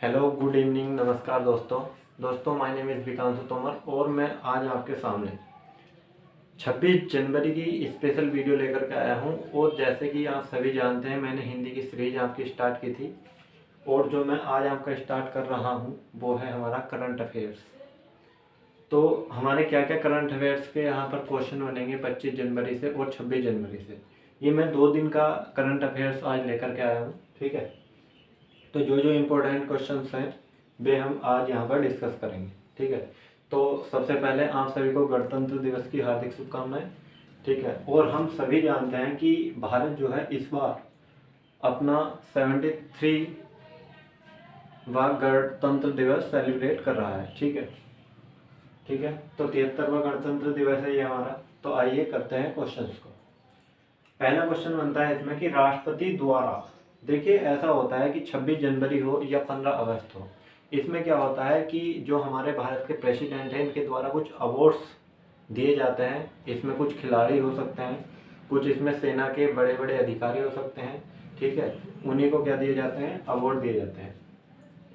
Hello, good evening, नमस्कार दोस्तों my name is Vikanshu Tomar और मैं आज आपके सामने 26 जनवरी की स्पेशल वीडियो लेकर के आया हूं। और जैसे कि आप सभी जानते हैं, मैंने हिंदी की सीरीज आपकी स्टार्ट की थी और जो मैं आज आपका स्टार्ट कर रहा हूं वो है हमारा करंट अफेयर्स। तो हमारे क्या क्या करंट अफेयर्स के यहाँ पर क्वेश्चन बनेंगे 25 जनवरी से और 26 जनवरी से। ये मैं 2 दिन का करंट अफेयर्स आज लेकर के आया हूँ, ठीक है। तो जो जो इम्पोर्टेंट क्वेश्चंस हैं वे हम आज यहाँ पर डिस्कस करेंगे, ठीक है। तो सबसे पहले आप सभी को गणतंत्र दिवस की हार्दिक शुभकामनाएं, ठीक है। और हम सभी जानते हैं कि भारत जो है इस बार अपना 73वां गणतंत्र दिवस सेलिब्रेट कर रहा है, ठीक है। ठीक है, तो 73वां गणतंत्र दिवस है ये हमारा। तो आइए करते हैं क्वेश्चंस को। पहला क्वेश्चन बनता है इसमें कि राष्ट्रपति द्वारा, देखिए ऐसा होता है कि 26 जनवरी हो या 15 अगस्त हो, इसमें क्या होता है कि जो हमारे भारत के प्रेसिडेंट हैं इनके द्वारा कुछ अवार्ड्स दिए जाते हैं। इसमें कुछ खिलाड़ी हो सकते हैं, कुछ इसमें सेना के बड़े बड़े अधिकारी हो सकते हैं, ठीक है। उन्हीं को क्या दिए जाते हैं, अवार्ड दिए जाते हैं,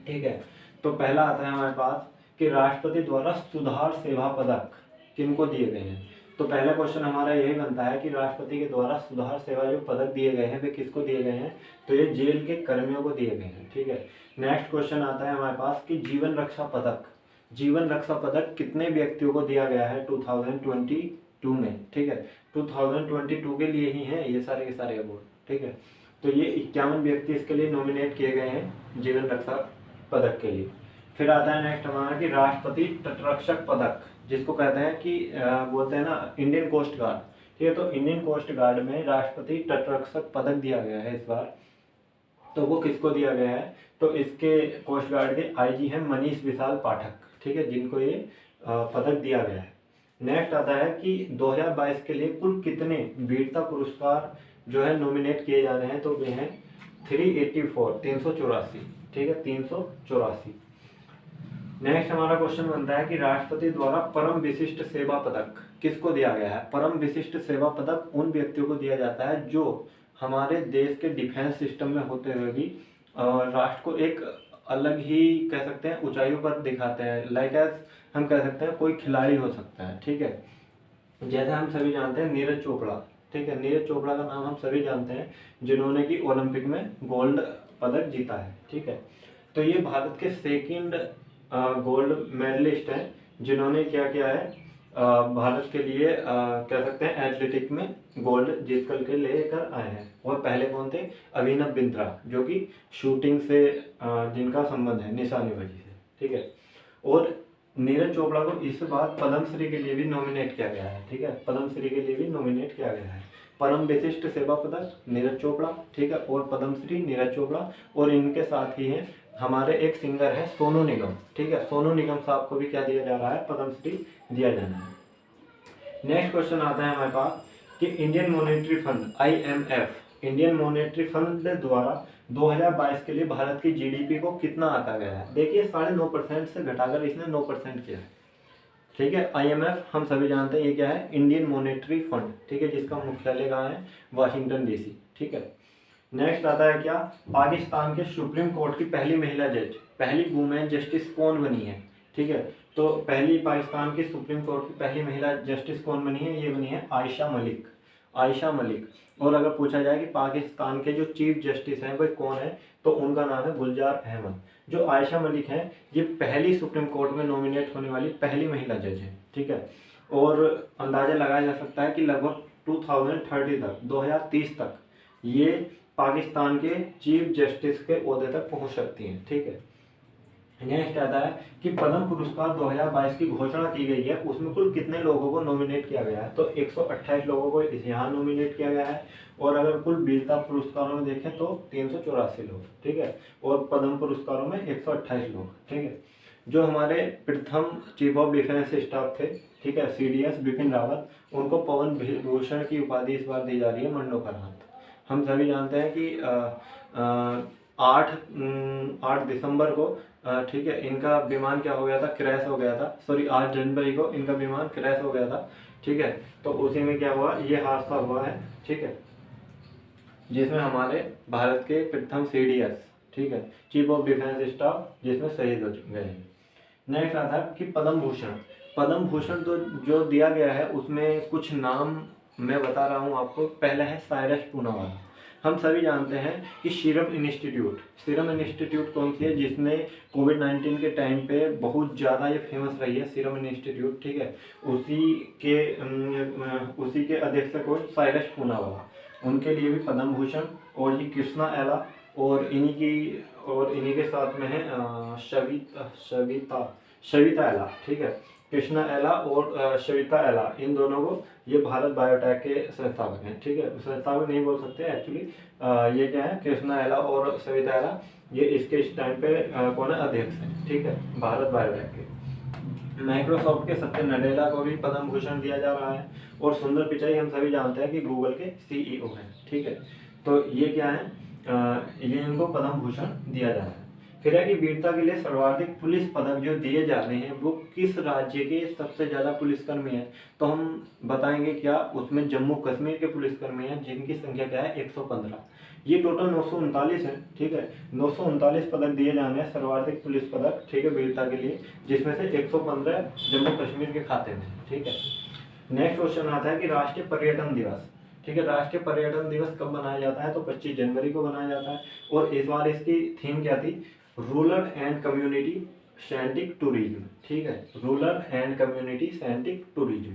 ठीक है। तो पहला आता है हमारे पास कि राष्ट्रपति द्वारा सुधार सेवा पदक किनको दिए गए हैं। तो पहला क्वेश्चन हमारा यही बनता है कि राष्ट्रपति के द्वारा सुधार सेवा जो पदक दिए गए हैं वे किसको दिए गए हैं। तो ये जेल के कर्मियों को दिए गए हैं, ठीक है। नेक्स्ट क्वेश्चन आता है हमारे पास कि जीवन रक्षा पदक, जीवन रक्षा पदक कितने व्यक्तियों को दिया गया है 2022 में, ठीक है। 2022 के लिए ही है ये सारे के सारे अवार्ड, ठीक है। तो ये 51 व्यक्ति इसके लिए नॉमिनेट किए गए हैं जीवन रक्षा पदक के लिए। फिर आता है नेक्स्ट हमारा कि राष्ट्रपति तटरक्षक पदक, जिसको कहते हैं कि बोलते हैं ना इंडियन कोस्ट गार्ड, ठीक है। तो इंडियन कोस्ट गार्ड में राष्ट्रपति तटरक्षक पदक दिया गया है इस बार। तो वो किसको दिया गया है, तो इसके कोस्ट गार्ड के आईजी हैं मनीष विशाल पाठक, ठीक है, जिनको ये पदक दिया गया है। नेक्स्ट आता है कि 2022 के लिए कुल कितने वीरता पुरस्कार जो है नॉमिनेट किए जा रहे हैं। तो वे हैं 384, ठीक है, 384। नेक्स्ट हमारा क्वेश्चन बनता है कि राष्ट्रपति द्वारा परम विशिष्ट सेवा पदक किसको दिया गया है। परम विशिष्ट सेवा पदक उन व्यक्तियों को दिया जाता है जो हमारे देश के डिफेंस सिस्टम में होते हुए भी राष्ट्र को एक अलग ही कह सकते हैं ऊंचाइयों पर दिखाते हैं। लाइक एज हम कह सकते हैं कोई खिलाड़ी हो सकता है, ठीक है। जैसे हम सभी जानते हैं नीरज चोपड़ा, ठीक है, नीरज चोपड़ा का नाम हम सभी जानते हैं जिन्होंने कि ओलंपिक में गोल्ड पदक जीता है, ठीक है। तो ये भारत के सेकंड गोल्ड मेडलिस्ट हैं जिन्होंने क्या किया है, भारत के लिए कह सकते हैं एथलेटिक में गोल्ड जीत कर के लेकर आए हैं। और पहले कौन थे, अभिनव बिंद्रा, जो कि शूटिंग से जिनका संबंध है निशानेबाजी से, ठीक है। और नीरज चोपड़ा को इस बार पद्मश्री के लिए भी नॉमिनेट किया गया है, ठीक है, पद्मश्री के लिए भी नॉमिनेट किया गया है। परम विशिष्ट सेवा पदक नीरज चोपड़ा, ठीक है, और पद्मश्री नीरज चोपड़ा। और इनके साथ ही हैं हमारे एक सिंगर है सोनू निगम, ठीक है, सोनू निगम साहब को भी क्या दिया जा रहा है, पद्मश्री दिया जाना है। नेक्स्ट क्वेश्चन आता है हमारे पास कि Indian monetary fund IMF, Indian monetary fund द्वारा 2022 के लिए भारत की जीडीपी को कितना आंका गया है। देखिए 9.5% से घटाकर इसने 9% किया है, ठीक है। IMF हम सभी जानते हैं ये क्या है, इंडियन मॉनेटरी फंड, ठीक है, जिसका मुख्यालय कहाँ है, वाशिंगटन DC, ठीक है। नेक्स्ट आता है क्या, पाकिस्तान के सुप्रीम कोर्ट की पहली महिला जज, पहली वुमेन जस्टिस कौन बनी है, ठीक है। तो पहली पाकिस्तान की सुप्रीम कोर्ट की पहली महिला जस्टिस कौन बनी है, ये बनी है आयशा मलिक, आयशा मलिक। और अगर पूछा जाए कि पाकिस्तान के जो चीफ जस्टिस हैं वो कौन है, तो उनका नाम है गुलजार अहमद। जो आयशा मलिक हैं ये पहली सुप्रीम कोर्ट में नॉमिनेट होने वाली पहली महिला जज है, ठीक है। और अंदाजा लगाया जा सकता है कि लगभग 2030 तक, 2030 तक ये पाकिस्तान के चीफ जस्टिस के ओहदे तक पहुंच सकती हैं, ठीक है। नेक्स्ट आता है कि पद्म पुरस्कार 2022 की घोषणा की गई है, उसमें कुल कितने लोगों को नॉमिनेट किया गया है। तो 128 लोगों को यहाँ नॉमिनेट किया गया है। और अगर कुल वीरता पुरस्कारों में देखें तो 384 लोग, ठीक है। और पद्म पुरस्कारों में 128 लोग, ठीक है। जो हमारे प्रथम चीफ ऑफ डिफेंस स्टाफ थे, ठीक है, CDS बिपिन रावत, उनको पवन भूषण की उपाधि इस बार दी जा रही है मरणोपरांत। हम सभी जानते हैं कि 8 दिसंबर को, ठीक है, इनका विमान क्या हो गया था, क्रैश हो गया था। सॉरी, 8 जनवरी को इनका विमान क्रैश हो गया था, ठीक है। तो उसी में क्या हुआ, ये हादसा हुआ है, ठीक है, जिसमें हमारे भारत के प्रथम CDS, ठीक है, चीफ ऑफ डिफेंस स्टाफ, जिसमें शहीद हो गए हैं। नेक्स्ट आता है कि पद्म भूषण। पद्म भूषण तो जो दिया गया है उसमें कुछ नाम मैं बता रहा हूँ आपको। पहला है साइरस पूनावाला। हम सभी जानते हैं कि सीरम इंस्टीट्यूट कौन सी है, जिसने कोविड-19 के टाइम पे बहुत ज़्यादा ये फेमस रही है, सीरम इंस्टीट्यूट, ठीक है। उसी के अध्यक्ष को साइरस पूनावाला, उनके लिए भी पद्म भूषण। और ये कृष्णा एला और इन्हीं के साथ में है शविता एला, ठीक है। कृष्णा एला और शविता एला, इन दोनों को, ये भारत बायोटेक के संस्थापक हैं, ठीक है। संस्थापक नहीं बोल सकते एक्चुअली, ये क्या है, कृष्णा एला और सविता एला, ये इसके इस टाइम पे कौन है, अध्यक्ष हैं, ठीक है, भारत बायोटेक के। माइक्रोसॉफ्ट के सत्य नडेला को भी पद्म भूषण दिया जा रहा है। और सुंदर पिचाई हम सभी जानते हैं कि गूगल के CEO हैं, ठीक है। तो ये क्या है, ये इनको पद्म भूषण दिया जा रहा है। फिर है कि वीरता के लिए सर्वाधिक पुलिस पदक जो दिए जा रहे हैं वो किस राज्य के सबसे ज़्यादा पुलिसकर्मी हैं, तो हम बताएंगे क्या, उसमें जम्मू कश्मीर के पुलिसकर्मी हैं, जिनकी संख्या क्या है, 115। ये टोटल 939 है, ठीक है। 939 पदक दिए जाने हैं, सर्वाधिक पुलिस पदक, ठीक है, वीरता के लिए, जिसमें से 115 जम्मू कश्मीर के खाते में, ठीक है। नेक्स्ट क्वेश्चन आता है कि राष्ट्रीय पर्यटन दिवस, ठीक है। राष्ट्रीय पर्यटन दिवस कब मनाया जाता है, तो 25 जनवरी को मनाया जाता है। और इस बार इसकी थीम क्या थी, rural and community centric tourism, ठीक है, rural and community centric tourism.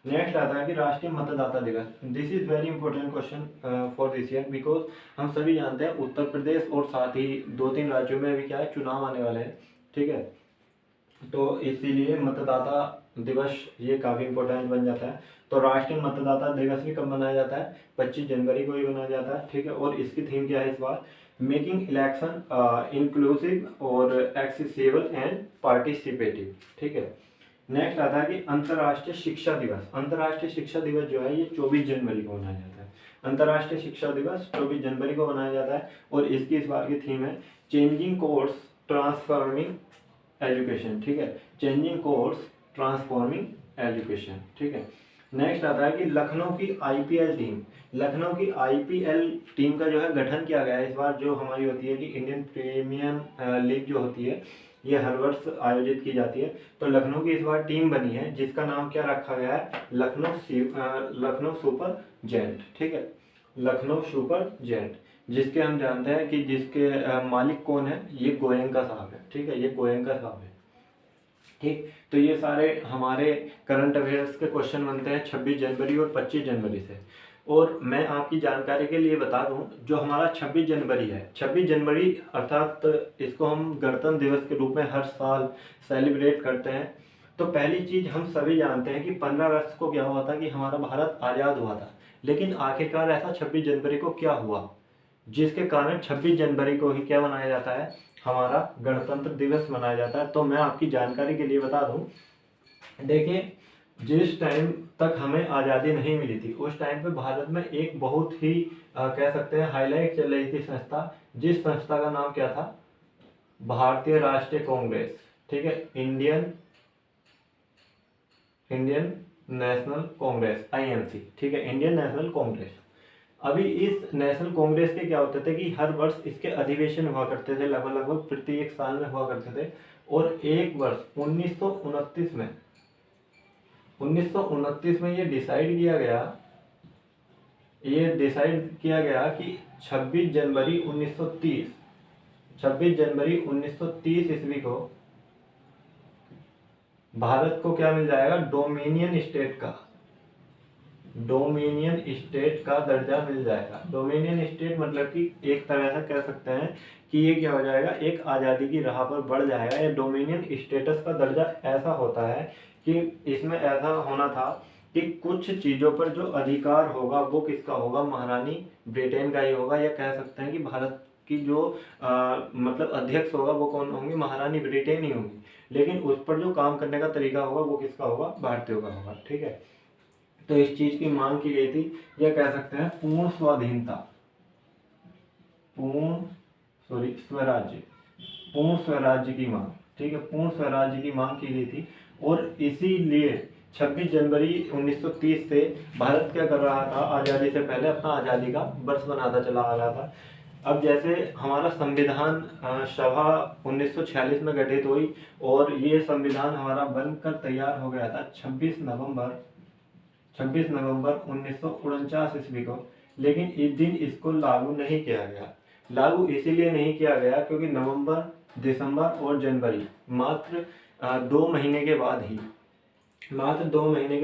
Next आता है कि राष्ट्रीय मतदाता दिवस। This is very important question for this year, because हम सभी जानते हैं उत्तर प्रदेश और साथ ही 2-3 राज्यों में अभी क्या है, चुनाव आने वाले हैं, ठीक है। तो इसीलिए मतदाता दिवस ये काफ़ी इंपॉर्टेंट बन जाता है। तो राष्ट्रीय मतदाता दिवस भी कब मनाया जाता है, 25 जनवरी को ही मनाया जाता है, ठीक है। और इसकी थीम क्या है इस बार, मेकिंग इलेक्शन इंक्लूसिव और एक्सेसिबल एंड पार्टिसिपेटिव, ठीक है। नेक्स्ट आता है कि अंतर्राष्ट्रीय शिक्षा दिवस। अंतर्राष्ट्रीय शिक्षा दिवस जो है ये 24 जनवरी को मनाया जाता है। अंतर्राष्ट्रीय शिक्षा दिवस 24 जनवरी को मनाया जाता है। और इसकी इस बार की थीम है चेंजिंग कोर्स ट्रांसफॉर्मिंग एजुकेशन, ठीक है, चेंजिंग कोर्स ट्रांसफॉर्मिंग एजुकेशन, ठीक है। नेक्स्ट आता है कि लखनऊ की IPL टीम, लखनऊ की IPL टीम का जो है गठन किया गया है इस बार, जो हमारी होती है कि इंडियन प्रीमियर लीग जो होती है ये हर वर्ष आयोजित की जाती है। तो लखनऊ की इस बार टीम बनी है, जिसका नाम क्या रखा गया है, लखनऊ सुपर जायंट, ठीक है, लखनऊ सुपर जायंट, जिसके हम जानते हैं कि जिसके मालिक कौन है, ये गोयनका साहब है, ठीक है, ये गोयनका साहब है, ठीक। तो ये सारे हमारे करंट अफेयर्स के क्वेश्चन बनते हैं 26 जनवरी और 25 जनवरी से। और मैं आपकी जानकारी के लिए बता दूं, जो हमारा 26 जनवरी है, 26 जनवरी अर्थात इसको हम गणतंत्र दिवस के रूप में हर साल सेलिब्रेट करते हैं। तो पहली चीज़ हम सभी जानते हैं कि 15 अगस्त को क्या हुआ था कि हमारा भारत आज़ाद हुआ था। लेकिन आखिरकार ऐसा 26 जनवरी को क्या हुआ, जिसके कारण 26 जनवरी को ही क्या मनाया जाता है, हमारा गणतंत्र दिवस मनाया जाता है। तो मैं आपकी जानकारी के लिए बता दूं, देखिए, जिस टाइम तक हमें आज़ादी नहीं मिली थी उस टाइम पे भारत में एक बहुत ही कह सकते हैं हाईलाइट चल रही थी संस्था, जिस संस्था का नाम क्या था, भारतीय राष्ट्रीय कांग्रेस, ठीक है, इंडियन नेशनल कांग्रेस, INC, ठीक है, इंडियन नेशनल कांग्रेस। अभी इस नेशनल कांग्रेस के क्या होते थे कि हर वर्ष इसके अधिवेशन हुआ करते थे, लगभग प्रति 1 साल में हुआ करते थे। और एक वर्ष 1929 में ये डिसाइड किया गया कि 26 जनवरी 1930 ईस्वी को भारत को क्या मिल जाएगा, डोमिनियन स्टेट का दर्जा मिल जाएगा। डोमिनियन स्टेट मतलब कि एक तरह से कह सकते हैं कि ये क्या हो जाएगा, एक आज़ादी की राह पर बढ़ जाएगा। ये डोमिनियन स्टेटस का दर्जा ऐसा होता है कि इसमें ऐसा होना था कि कुछ चीज़ों पर जो अधिकार होगा वो किसका होगा, महारानी ब्रिटेन का ही होगा, या कह सकते हैं कि भारत की जो मतलब अध्यक्ष होगा वो कौन होंगी, महारानी ब्रिटेन ही होंगी। लेकिन उस पर जो काम करने का तरीका होगा वो किसका होगा, भारतीयों का होगा, ठीक है। तो इस चीज की मांग की गई थी, यह कह सकते हैं पूर्ण स्वराज्य की मांग, ठीक है, पूर्ण स्वराज्य की मांग की गई थी। और इसीलिए 26 जनवरी 1930 से भारत क्या कर रहा था, आज़ादी से पहले अपना आज़ादी का वर्ष बनाता चला आ रहा था। अब जैसे हमारा संविधान सभा 1946 में गठित हुई और ये संविधान हमारा बनकर तैयार हो गया था 26 नवंबर 1949 ईस्वी को। लेकिन इस दिन इसको लागू नहीं किया गया। लागू इसीलिए नहीं किया गया क्योंकि नवंबर, दिसंबर और जनवरी मात्र 2 महीने के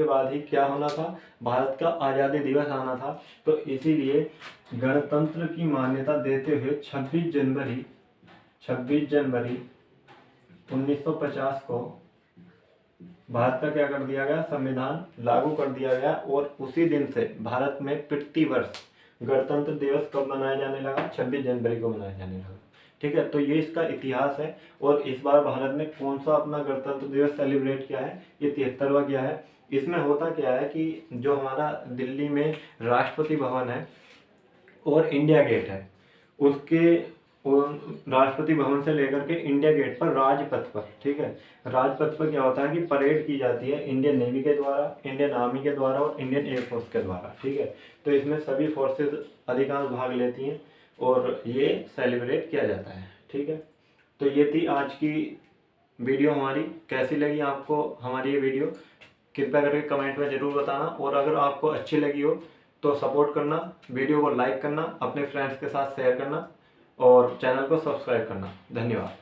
बाद ही क्या होना था, भारत का आज़ादी दिवस आना था। तो इसीलिए गणतंत्र की मान्यता देते हुए 26 जनवरी 1950 को भारत का क्या कर दिया गया, संविधान लागू कर दिया गया। और उसी दिन से भारत में प्रतिवर्ष गणतंत्र दिवस कब मनाया जाने लगा, 26 जनवरी को मनाया जाने लगा। ठीक है, तो ये इसका इतिहास है। और इस बार भारत ने कौन सा अपना गणतंत्र दिवस सेलिब्रेट किया है, ये 73वां किया है। इसमें होता क्या है कि जो हमारा दिल्ली में राष्ट्रपति भवन है और इंडिया गेट है, उसके राष्ट्रपति भवन से लेकर के इंडिया गेट पर राजपथ पर, ठीक है, राजपथ पर क्या होता है कि परेड की जाती है इंडियन नेवी के द्वारा, इंडियन आर्मी के द्वारा और इंडियन एयरफोर्स के द्वारा। ठीक है, तो इसमें सभी फोर्सेस अधिकांश भाग लेती हैं और ये सेलिब्रेट किया जाता है। ठीक है, तो ये थी आज की वीडियो हमारी। कैसी लगी आपको हमारी ये वीडियो, कृपया करके कमेंट में ज़रूर बताना। और अगर आपको अच्छी लगी हो तो सपोर्ट करना, वीडियो को लाइक करना, अपने फ्रेंड्स के साथ शेयर करना और चैनल को सब्सक्राइब करना। धन्यवाद।